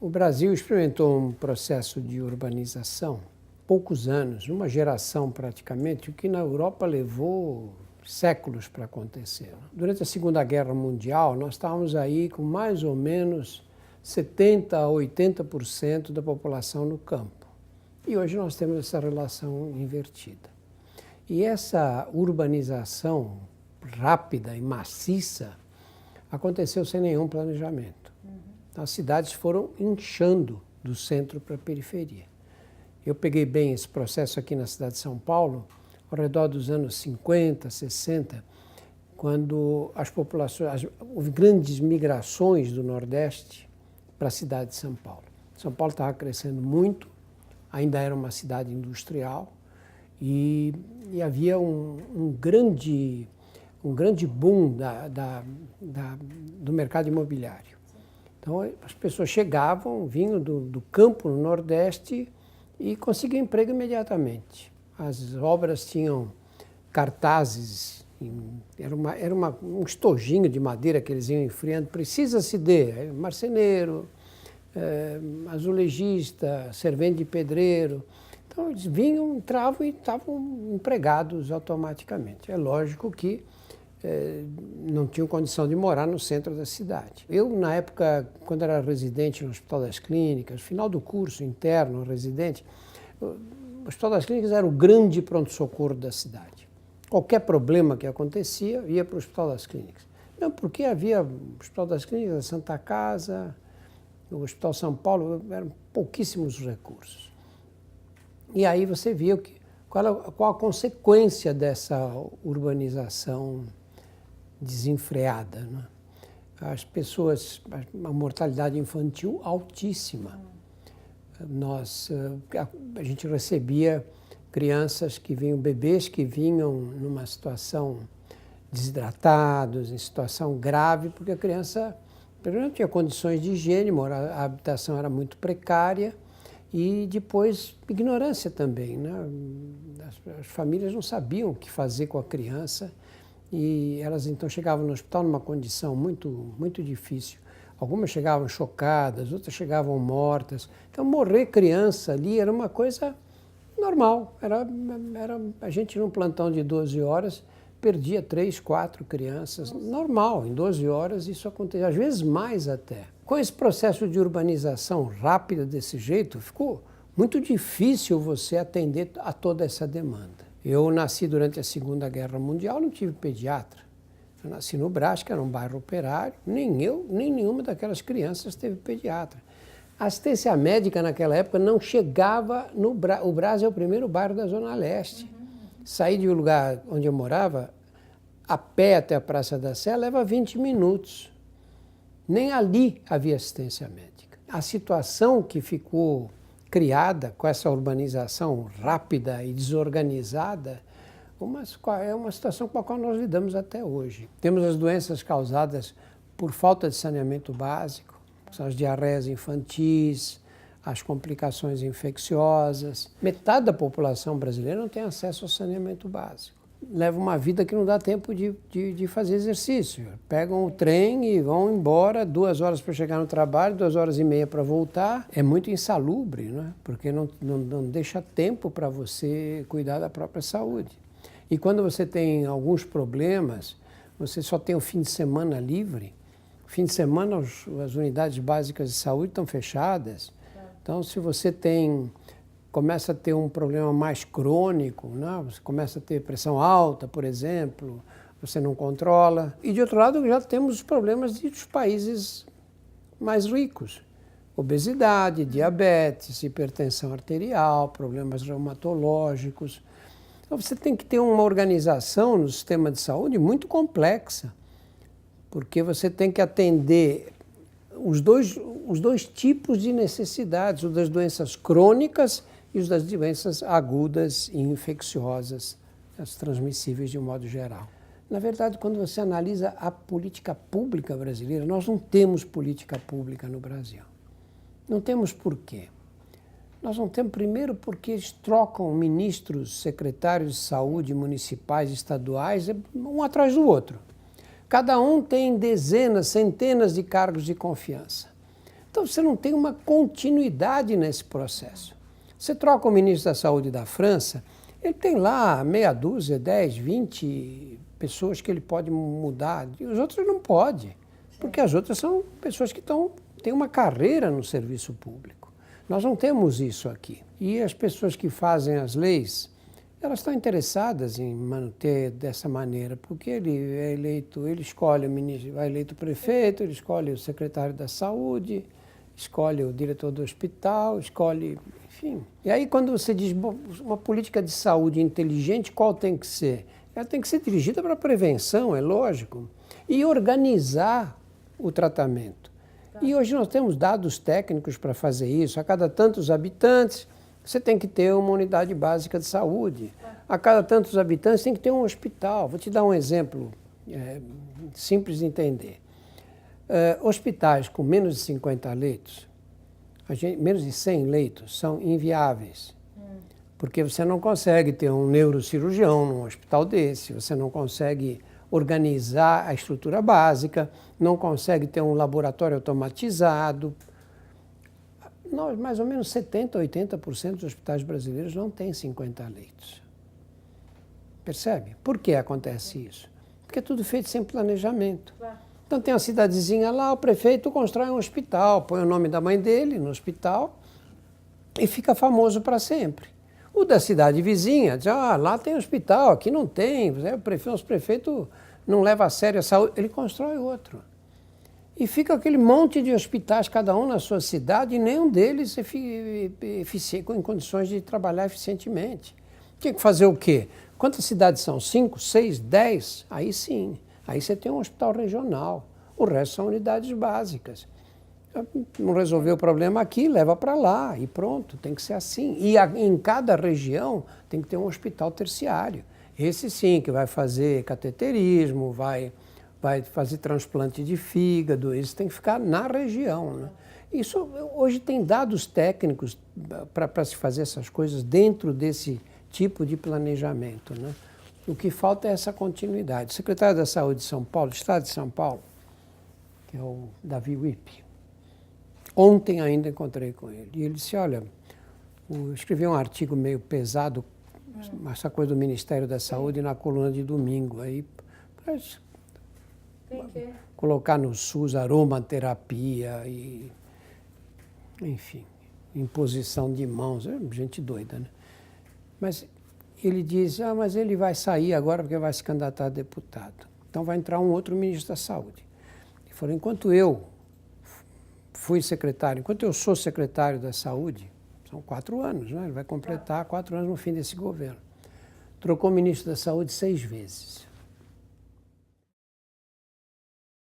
O Brasil experimentou um processo de urbanização, poucos anos, uma geração praticamente, o que na Europa levou séculos para acontecer. Durante a Segunda Guerra Mundial, nós estávamos aí com mais ou menos 70% a 80% da população no campo. E hoje nós temos essa relação invertida. E essa urbanização rápida e maciça aconteceu sem nenhum planejamento. As cidades foram inchando do centro para a periferia. Eu peguei bem esse processo aqui na cidade de São Paulo, ao redor dos anos 50, 60, quando houve grandes migrações do Nordeste para a cidade de São Paulo. São Paulo estava crescendo muito, ainda era uma cidade industrial e havia um grande boom do mercado imobiliário. Então, as pessoas chegavam, vinham do campo no Nordeste e conseguiam emprego imediatamente. As obras tinham cartazes, era um estojinho de madeira que eles iam enfriando, precisa-se de marceneiro, azulejista, servente de pedreiro. Então, eles vinham, entravam e estavam empregados automaticamente. É lógico que não tinham condição de morar no centro da cidade. Eu, na época, quando era residente no Hospital das Clínicas, final do curso interno, residente, o Hospital das Clínicas era o grande pronto-socorro da cidade. Qualquer problema que acontecia, ia para o Hospital das Clínicas. Não, porque havia o Hospital das Clínicas, a Santa Casa, o Hospital São Paulo, eram pouquíssimos recursos. E aí você via qual a consequência dessa urbanização desenfreada, né? As pessoas, a mortalidade infantil altíssima. A gente recebia crianças bebês que vinham numa situação desidratados, em situação grave, porque a criança primeiro não tinha condições de higiene, a habitação era muito precária e depois ignorância também, né? As famílias não sabiam o que fazer com a criança e elas então chegavam no hospital numa condição muito difícil. Algumas chegavam chocadas, outras chegavam mortas. Então, morrer criança ali era uma coisa normal. Era a gente, num plantão de 12 horas, perdia 3, 4 crianças. Normal, em 12 horas isso acontecia, às vezes mais até. Com esse processo de urbanização rápida desse jeito, ficou muito difícil você atender a toda essa demanda. Eu nasci durante a Segunda Guerra Mundial, não tive pediatra. Eu nasci no Brás, que era um bairro operário, nem eu, nem nenhuma daquelas crianças teve pediatra. A assistência médica naquela época não chegava no Brás. O Brás é o primeiro bairro da Zona Leste. Sair de um lugar onde eu morava, a pé até a Praça da Sé, leva 20 minutos. Nem ali havia assistência médica. A situação que ficou criada com essa urbanização rápida e desorganizada é uma situação com a qual nós lidamos até hoje. Temos as doenças causadas por falta de saneamento básico, são as diarreias infantis, as complicações infecciosas. Metade da população brasileira não tem acesso ao saneamento básico. Leva uma vida que não dá tempo de fazer exercício. Pegam o trem e vão embora, 2 horas para chegar no trabalho, 2 horas e meia para voltar. É muito insalubre, né? Porque não deixa tempo para você cuidar da própria saúde. E quando você tem alguns problemas, você só tem o fim de semana livre. O fim de semana as unidades básicas de saúde estão fechadas. Então, se você começa a ter um problema mais crônico, né? Você começa a ter pressão alta, por exemplo, você não controla. E, de outro lado, já temos os problemas dos países mais ricos. Obesidade, diabetes, hipertensão arterial, problemas reumatológicos. Então, você tem que ter uma organização no sistema de saúde muito complexa, porque você tem que atender os dois tipos de necessidades, o das doenças crônicas e os das doenças agudas e infecciosas, as transmissíveis de um modo geral. Na verdade, quando você analisa a política pública brasileira, nós não temos política pública no Brasil. Não temos por quê? Nós não temos, primeiro, porque eles trocam ministros, secretários de saúde municipais e estaduais, um atrás do outro. Cada um tem dezenas, centenas de cargos de confiança. Então você não tem uma continuidade nesse processo. Você troca o ministro da Saúde da França, ele tem lá meia dúzia, 10, 20 pessoas que ele pode mudar, e os outros não pode, porque as outras são pessoas que têm uma carreira no serviço público. Nós não temos isso aqui. E as pessoas que fazem as leis, elas estão interessadas em manter dessa maneira, porque ele é eleito, ele escolhe o ministro, vai eleito o prefeito, ele escolhe o secretário da saúde, escolhe o diretor do hospital, escolhe, enfim. E aí quando você diz uma política de saúde inteligente, qual tem que ser? Ela tem que ser dirigida para a prevenção, é lógico, e organizar o tratamento. E hoje nós temos dados técnicos para fazer isso. A cada tantos habitantes, você tem que ter uma unidade básica de saúde. A cada tantos habitantes tem que ter um hospital. Vou te dar um exemplo simples de entender. Hospitais com menos de 50 leitos, menos de 100 leitos, são inviáveis. Porque você não consegue ter um neurocirurgião num hospital desse, você não consegue organizar a estrutura básica, não consegue ter um laboratório automatizado. Nós, mais ou menos 70%, 80% dos hospitais brasileiros não têm 50 leitos. Percebe? Por que acontece isso? Porque é tudo feito sem planejamento. Então tem uma cidadezinha lá, o prefeito constrói um hospital, põe o nome da mãe dele no hospital e fica famoso para sempre. O da cidade vizinha diz, lá tem hospital, aqui não tem, o prefeito não leva a sério a saúde, ele constrói outro. E fica aquele monte de hospitais, cada um na sua cidade, e nenhum deles em condições de trabalhar eficientemente. Tinha que fazer o quê? Quantas cidades são? 5, 6, 10? Aí sim. Aí você tem um hospital regional. O resto são unidades básicas. Não resolveu o problema aqui, leva para lá e pronto, tem que ser assim. E em cada região tem que ter um hospital terciário. Esse sim, que vai fazer cateterismo, vai fazer transplante de fígado, isso tem que ficar na região, né? Isso, hoje tem dados técnicos para se fazer essas coisas dentro desse tipo de planejamento, né? O que falta é essa continuidade. O secretário da Saúde de São Paulo, Estado de São Paulo, que é o Davi Wippe, ontem ainda encontrei com ele, e ele disse, olha, eu escrevi um artigo meio pesado, essa coisa do Ministério da Saúde na coluna de domingo, aí colocar no SUS aromaterapia e, enfim, imposição de mãos, gente doida, né? Mas ele diz, mas ele vai sair agora porque vai se candidatar a deputado. Então vai entrar um outro ministro da Saúde. Ele falou, enquanto eu sou secretário da Saúde, são 4 anos, né? Ele vai completar 4 anos no fim desse governo. Trocou o ministro da Saúde 6 vezes.